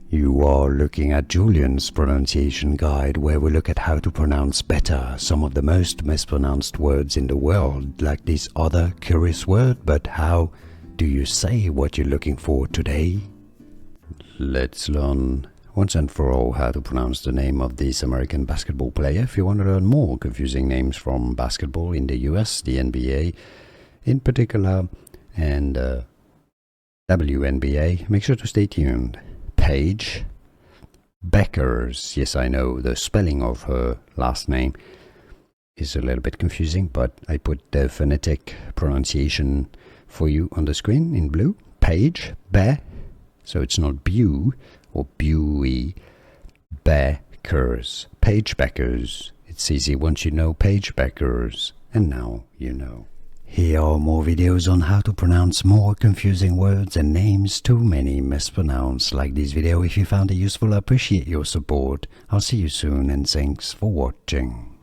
You are looking at Julian's pronunciation guide, where we look at how to pronounce better some of the most mispronounced words in the world, like this other curious word. But how do you say what you're looking for today? Let's learn once and for all how to pronounce the name of this American basketball player. If you want to learn more confusing names from basketball in the US, the NBA in particular, and WNBA, make sure to stay tuned. Paige Bueckers. Yes, I know the spelling of her last name is a little bit confusing, but I put the phonetic pronunciation for you on the screen in blue. Paige Be, so it's not Bew or Buey. Bueckers. Paige Bueckers. It's easy once you know Paige Bueckers, and now you know. Here are more videos on how to pronounce more confusing words and names too many mispronounced. Like this video if you found it useful. I appreciate your support. I'll see you soon, and thanks for watching.